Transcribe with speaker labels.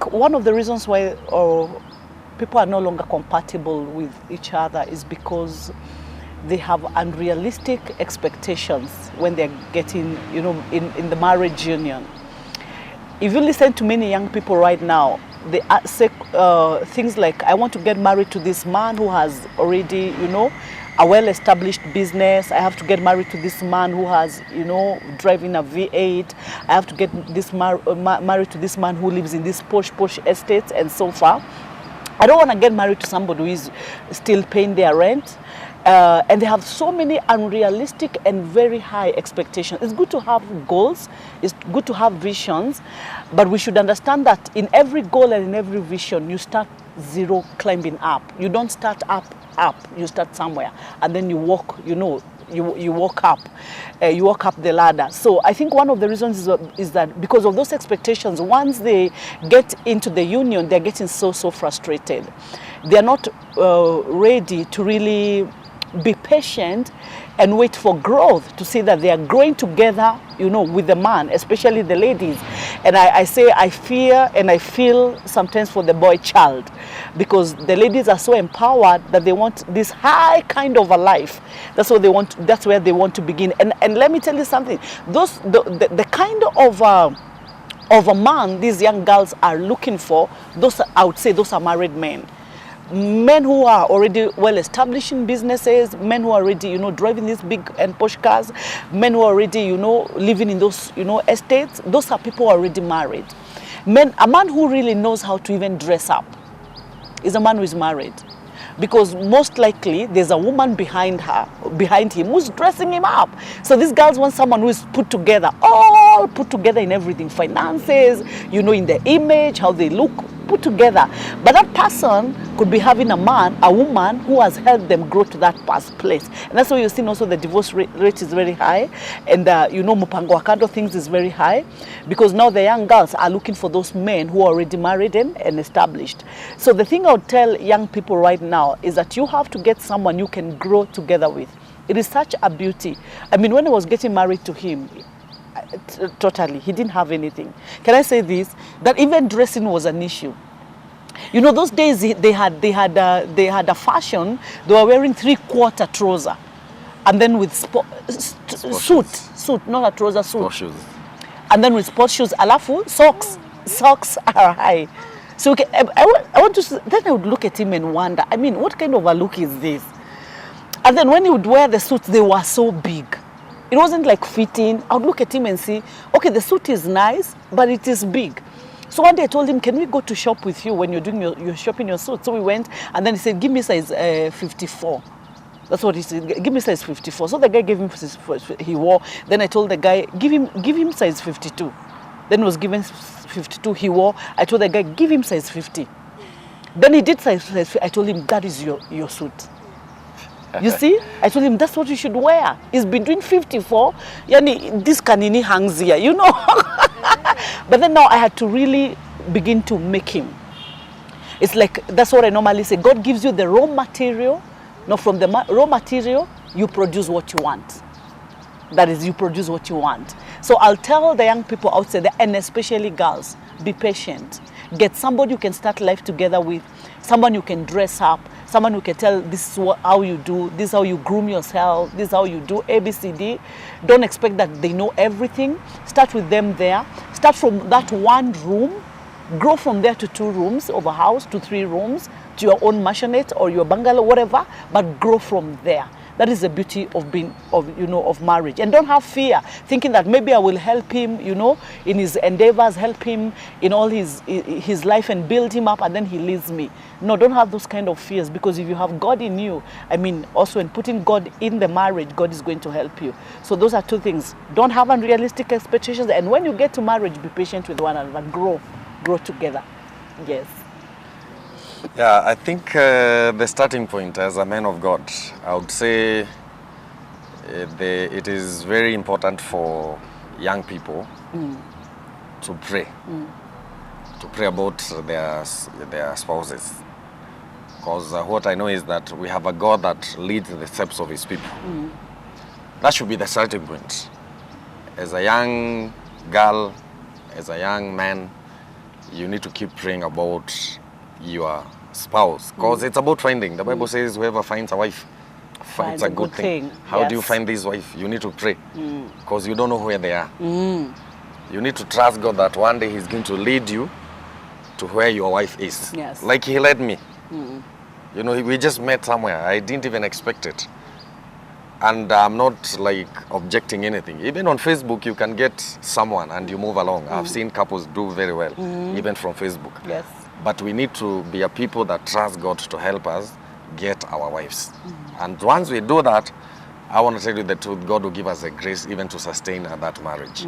Speaker 1: think one of the reasons why people are no longer compatible with each other is because they have unrealistic expectations when they're getting, you know, in the marriage union. If you listen to many young people right now, they say things like, I want to get married to this man who has already, you know, a well-established business. I have to get married to this man who has, you know, driving a V8. I have to get this married to this man who lives in this posh estates and so far. I don't want to get married to somebody who is still paying their rent. And they have so many unrealistic and very high expectations. It's good to have goals, it's good to have visions, but we should understand that in every goal and in every vision, you start zero climbing up. You don't start up, you start somewhere, and then you walk, you know, you walk up the ladder. So I think one of the reasons is that because of those expectations, once they get into the union, they're getting so frustrated. They're not ready to really be patient and wait for growth, to see that they are growing together, you know, with the man, especially the ladies. And I say I fear and I feel sometimes for the boy child, because the ladies are so empowered that they want this high kind of a life. That's what they want. That's where they want to begin. And let me tell you something. The kind of a man these young girls are looking for, those, I would say, those are married men. Men who are already well established in businesses, men who are already, you know, driving these big and posh cars, men who are already, you know, living in those, you know, estates. Those are people who are already married. A man who really knows how to even dress up is a man who is married, because most likely there's a woman behind him who's dressing him up. So these girls want someone who is put together, all put together in everything, finances, you know, in the image, how they look, put together. But that person could be having a woman who has helped them grow to that past place. And that's why you've seen also the divorce rate is very high, and you know, mupango wa kando things is very high, because now the young girls are looking for those men who are already married and established. So the thing I would tell young people right now is that you have to get someone you can grow together with. It is such a beauty. I mean, when I was getting married to him, totally, he didn't have anything. Can I say this? That even dressing was an issue. You know, those days they had a fashion. They were wearing 3/4 trouser, and then with suit, not a trouser, suit. Sport shoes. And then with sports shoes, alafu socks are high. So I want to. Then I would look at him and wonder, I mean, what kind of a look is this? And then when he would wear the suits, they were so big. It wasn't like fitting. I would look at him and see, okay, the suit is nice, but it is big. So one day I told him, can we go to shop with you when you're doing your shopping your suit? So we went, and then he said, give me size 54. That's what he said, give me size 54. So the guy gave him size, he wore. Then I told the guy, give him size 52. Then he was given 52, he wore. I told the guy, give him size 50. Then he did size 50. I told him, that is your suit. You see, I told him that's what you should wear. It's between 54. Yani, this kanini hangs here, you know. But then now I had to really begin to make him. It's like, that's what I normally say. God gives you the raw material. Now from the raw material, you produce what you want. That is, you produce what you want. So I'll tell the young people outside there, and especially girls, be patient. Get somebody you can start life together with, someone you can dress up, someone who can tell this is how you do, this is how you groom yourself, this is how you do ABCD. Don't expect that they know everything. Start with them there. Start from that one room, grow from there to 2 rooms of a house, to 3 rooms, to your own maisonette or your bungalow, whatever, but grow from there. That is the beauty of marriage. And don't have fear, thinking that maybe I will help him, you know, in his endeavors, help him in all his life and build him up, and then he leaves me. No, don't have those kind of fears, because if you have God in you, I mean, also in putting God in the marriage, God is going to help you. So those are 2 things. Don't have unrealistic expectations, and when you get to marriage, be patient with one another. Grow together. Yes.
Speaker 2: Yeah, I think the starting point as a man of God, I would say it is very important for young people to pray. To pray about their spouses. Because what I know is that we have a God that leads the steps of his people. That should be the starting point. As a young girl, as a young man, you need to keep praying about your spouse, because it's about finding. The Bible says whoever finds a wife finds a good thing. How do you find this wife? You need to pray, because you don't know where they are. You need to trust God that one day he's going to lead you to where your wife is.
Speaker 1: Yes.
Speaker 2: Like he led me. You know, we just met somewhere. I didn't even expect it. And I'm not like objecting anything. Even on Facebook, you can get someone and you move along. I've seen couples do very well, even from Facebook.
Speaker 1: Yes.
Speaker 2: But we need to be a people that trust God to help us get our wives. And once we do that, I want to tell you the truth, God will give us the grace even to sustain that marriage.